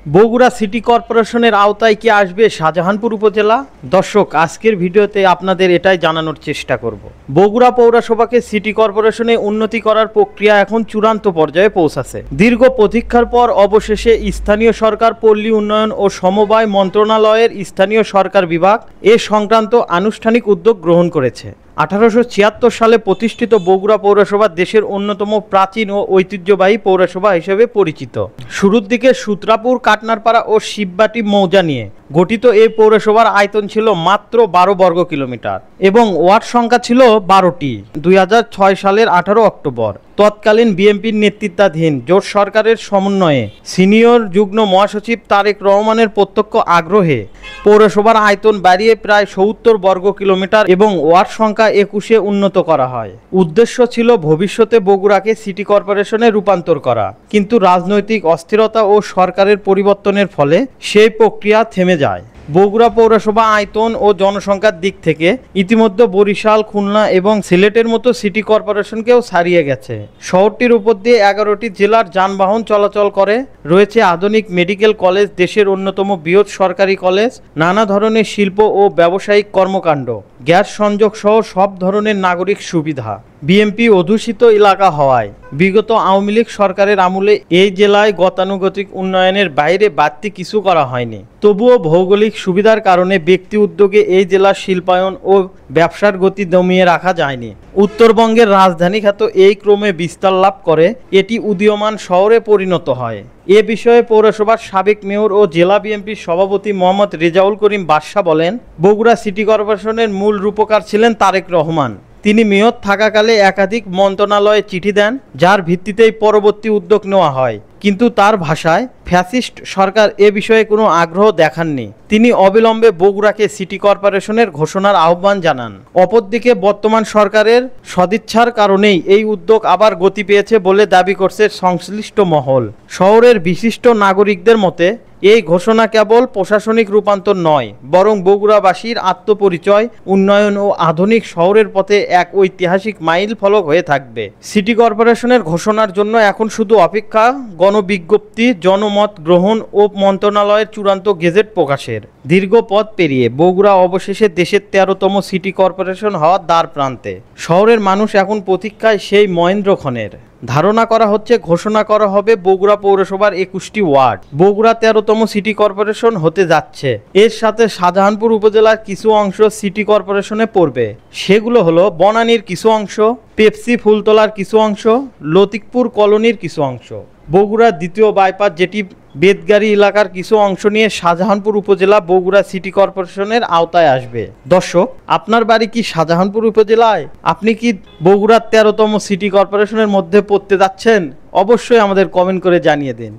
Bogura city কর্পোরেশনের আওতায় কি আসবে শাহজাহানপুর উপজেলা? দর্শক, আজকের ভিডিওতে আপনাদের এটাই জানানোর চেষ্টা করব। বগুড়া পৌরসভাকে সিটি কর্পোরেশনে উন্নতি করার প্রক্রিয়া এখন চূড়ান্ত পর্যায়ে পৌঁছাছে। দীর্ঘ প্রতীক্ষার পর অবশেষে স্থানীয় সরকার, পল্লী উন্নয়ন ও সমবায় মন্ত্রণালয়ের স্থানীয় সরকার বিভাগ এ সংক্রান্ত আনুষ্ঠানিক উদ্যোগ গ্রহণ করেছে। 1876 সালে প্রতিষ্ঠিত বগুড়া পৌরসভা দেশের অন্যতম প্রাচীন ও ঐতিহ্যবাহী পৌরসভা হিসেবে পরিচিত। শুরুর দিকে সূত্রাপুর, কাটনারপাড়া ও শিববাটি মৌজা নিয়ে গঠিত এই পৌরসভার আয়তন ছিল মাত্র 12 বর্গ কিলোমিটার এবং ওয়ার্ড সংখ্যা ছিল 12টি। 2006 সালের 18 অক্টোবর তৎকালীন বিএনপির নেতৃত্বাধীন জোট সরকারের সমন্বয়ে সিনিয়র যুগ্ম মহাসচিব তারেক রহমানের প্রত্যক্ষ আগ্রহে পৌরসভার আয়তন বাড়িয়ে প্রায় 70 বর্গ কিলোমিটার এবং ওয়ার্ড সংখ্যা 21-এ উন্নত করা হয়। উদ্দেশ্য ছিল ভবিষ্যতে বগুড়াকে সিটি কর্পোরেশনে রূপান্তর করা, কিন্তু রাজনৈতিক অস্থিরতা ও সরকারের পরিবর্তনের ফলে সেই প্রক্রিয়া থেমে যায়। বগুড়া পৌরসভা আয়তন ও জনসংখ্যার দিক থেকে ইতিমধ্যে বরিশাল, খুলনা এবং সিলেটের মতো সিটি কর্পোরেশনকেও ছাড়িয়ে গেছে। শহরটির উপর দিয়ে 11টি জেলার যানবাহন চলাচল করে, রয়েছে আধুনিক মেডিকেল কলেজ, দেশের অন্যতম বৃহৎ সরকারি কলেজ, নানা ধরনের শিল্প ও ব্যবসায়িক কর্মকাণ্ড, গ্যাস সংযোগ সহ সব ধরনের নাগরিক সুবিধা। বিএনপি অধ্যুষিত এলাকা হওয়ায় বিগত আওয়ামী লীগ সরকারের আমলে এই জেলায় গতানুগতিক উন্নয়নের বাইরে বাড়তি কিছু করা হয়নি। তবুও ভৌগোলিক সুবিধার কারণে ব্যক্তি উদ্যোগে এই জেলার শিল্পায়ন ও ব্যবসার গতি দমিয়ে রাখা যায়নি। উত্তরবঙ্গের রাজধানী খ্যাত এই ক্রমে বিস্তার লাভ করে এটি উদীয়মান শহরে পরিণত হয়। এ বিষয়ে পৌরসভার সাবেক মেয়র ও জেলা বিএনপির সভাপতি মোহাম্মদ রেজাউল করিম বাদশা বলেন, বগুড়া সিটি কর্পোরেশনের মূল রূপকার ছিলেন তারেক রহমান। তিনি মেয়র থাকাকালে একাধিক মন্ত্রণালয়ে চিঠি দেন, যার ভিত্তিতেই পরবর্তী উদ্যোগ নেওয়া হয়। কিন্তু তার ভাষায় ফ্যাসিস্ট সরকার এ বিষয়ে কোনো আগ্রহ দেখাননি। তিনি অবিলম্বে বগুড়াকে সিটি কর্পোরেশনের ঘোষণার আহ্বান জানান। অপরদিকে বর্তমান সরকারের সদিচ্ছার কারণেই এই উদ্যোগ আবার গতি পেয়েছে বলে দাবি করছে সংশ্লিষ্ট মহল। শহরের বিশিষ্ট নাগরিকদের মতে এই ঘোষণা কেবল প্রশাসনিক রূপান্তর নয়, বরং বগুড়াবাসীর আত্মপরিচয়, উন্নয়ন ও আধুনিক শহরের পথে এক ঐতিহাসিক মাইল ফলক হয়ে থাকবে। সিটি কর্পোরেশনের ঘোষণার জন্য এখন শুধু অপেক্ষা গণবিজ্ঞপ্তি, জনমত গ্রহণ ও মন্ত্রণালয়ের চূড়ান্ত গেজেট প্রকাশের। দীর্ঘ পথ পেরিয়ে বগুড়া অবশেষে দেশের 13তম সিটি কর্পোরেশন হওয়ার দ্বার প্রান্তে। শহরের মানুষ এখন প্রতীক্ষায় সেই মহেন্দ্রক্ষণের। ধারণা করা হচ্ছে ঘোষণা করা হবে বগুড়া পৌরসভার 21টি ওয়ার্ড। বগুড়া 13তম সিটি কর্পোরেশন হতে যাচ্ছে। এর সাথে শাহজাহানপুর উপজেলার কিছু অংশ সিটি কর্পোরেশনে পড়বে। সেগুলো হলো বনানীর কিছু অংশ, পেপসি ফুলতলার কিছু অংশ, লতিকপুর কলোনির কিছু অংশ। বগুড়ার দ্বিতীয় বাইপাস, যেটি বেদগাড়ি এলাকার কিছু অংশ নিয়ে শাহজাহানপুর উপজেলা বগুড়া সিটি কর্পোরেশনের আওতায় আসবে। দর্শক, আপনার বাড়ি কি শাহজাহানপুর উপজেলায়? আপনি কি বগুড়ার 13তম সিটি কর্পোরেশনের মধ্যে পড়তে যাচ্ছেন? অবশ্যই আমাদের কমেন্ট করে জানিয়ে দিন।